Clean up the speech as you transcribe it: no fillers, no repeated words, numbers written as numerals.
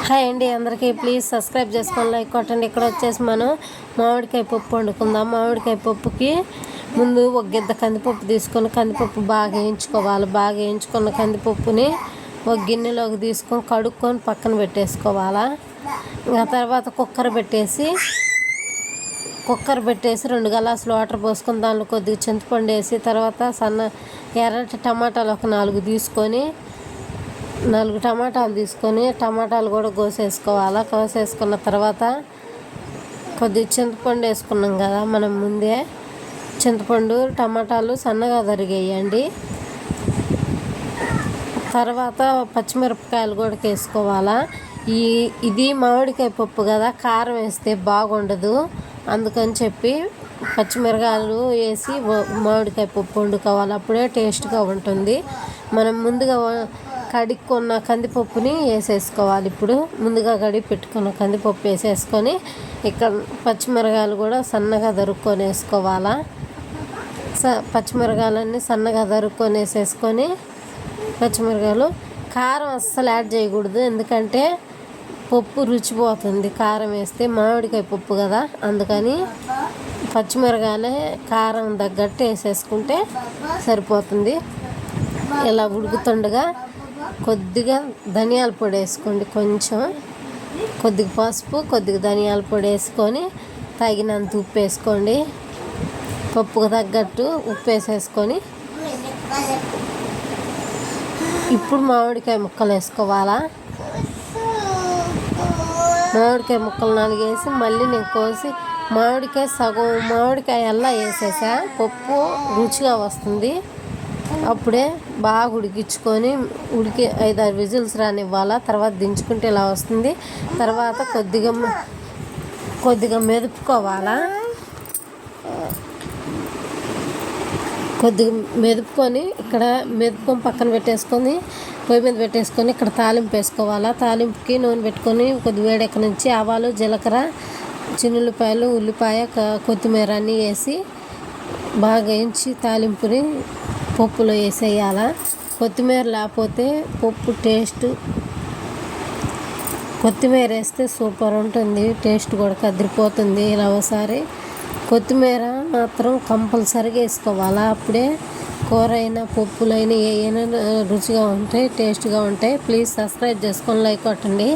Hi అండి అందరికీ please subscribe చేసుకొని లైక్ కొట్టండి. ఇక్కడ వచ్చేసి మనం మామిడికాయ పప్పు వండుకుందాం. మామిడికాయ పప్పుకి ముందు ఒక గిద్ద కందిపప్పు తీసుకొని కందిపప్పు బాగా వేయించుకోవాలి. బాగా వేయించుకున్న కందిపప్పుని ఒక గిన్నెలోకి తీసుకొని కడుక్కొని పక్కన పెట్టేసుకోవాలా. ఆ తర్వాత కుక్కర్ పెట్టేసి 2 గ్లాసులు వాటర్ పోసుకొని దానిలో కొద్దిగా చింతపండు వేసి తర్వాత ఎర్రటి టమాటాలు ఒక 4 తీసుకొని 4 టమాటాలు తీసుకొని టమాటాలు కూడా కోసేసుకోవాలి. కోసేసుకున్న తర్వాత కొద్దిగా చింతపండు వేసుకున్నాం కదా మనం ముందే, చింతపండు టమాటాలు సన్నగా తరిగేయండి. తర్వాత పచ్చిమిరపకాయలు కూడా వేసుకోవాలా. ఇది మామిడికాయ పప్పు కదా, కారం వేస్తే బాగుండదు. అందుకని చెప్పి పచ్చిమిరకాయలు వేసి మామిడికాయ పప్పు వండుకోవాలి, అప్పుడే టేస్ట్గా ఉంటుంది. మనం ముందుగా కడుక్కున్న కందిపప్పుని వేసేసుకోవాలి. ఇప్పుడు ముందుగా కడిగి పెట్టుకున్న కందిపప్పు వేసేసుకొని ఇక్కడ పచ్చిమిరకాయలు కూడా సన్నగా తరుక్కొని వేసుకోవాలా. పచ్చిమిరకాయలన్నీ సన్నగా తరుక్కొని వేసేసుకొని పచ్చిమిరకాయలు కారం అస్సలు యాడ్ చేయకూడదు, ఎందుకంటే పప్పు రుచిపోతుంది కారం వేస్తే. మామిడికాయ పప్పు కదా, అందుకని పచ్చిమిరకాయలే కారం తగ్గట్టు వేసేసుకుంటే సరిపోతుంది. ఇలా ఉడుకుతుండగా కొద్దిగా ధనియాల పొడి వేసుకోండి, కొద్దిగా పసుపు, కొద్దిగా ధనియాల పొడి వేసుకొని తగినంత ఉప్పు వేసుకోండి. పప్పుకు తగ్గట్టు ఉప్పు వేసేసుకొని ఇప్పుడు మామిడికాయ ముక్కలు వేసుకోవాలా. మామిడికాయ ముక్కలు 4 వేసి మళ్ళీ నేను కోసి సగం మామిడికాయ అల్లా వేసేసా, పప్పు రుచిగా వస్తుంది. అప్పుడే బాగా ఉడికించుకొని 5-6 విజిల్స్ రానివ్వాలా. తర్వాత దించుకుంటే ఇలా వస్తుంది. తర్వాత కొద్దిగా మెదుపుకోవాలా. కొద్దిగా మెదుపుకొని పక్కన పెట్టేసుకొని పొయ్యి మీద పెట్టేసుకొని ఇక్కడ తాలింపు వేసుకోవాలా. తాలింపుకి నూనె పెట్టుకొని కొద్దిగా వేడెక్క నుంచి ఆవాలు, జీలకర్ర, చిన్నుల్లిపాయలు, ఉల్లిపాయ, కొత్తిమీర అన్నీ వేసి బాగా వేయించి తాలింపుని పప్పులో వేసేయాల. కొత్తిమీర లేకపోతే పప్పు కొత్తిమీర వేస్తే సూపర్ ఉంటుంది, టేస్ట్ కూడా కదిరిపోతుంది. ఇలా ఒకసారి కొత్తిమీర మాత్రం కంపల్సరీగా వేసుకోవాలా, అప్పుడే కూర అయినా పప్పులైనా ఏమైనా రుచిగా ఉంటాయి, టేస్ట్గా ఉంటాయి. ప్లీజ్ సబ్స్క్రైబ్ చేసుకొని లైక్ కొట్టండి.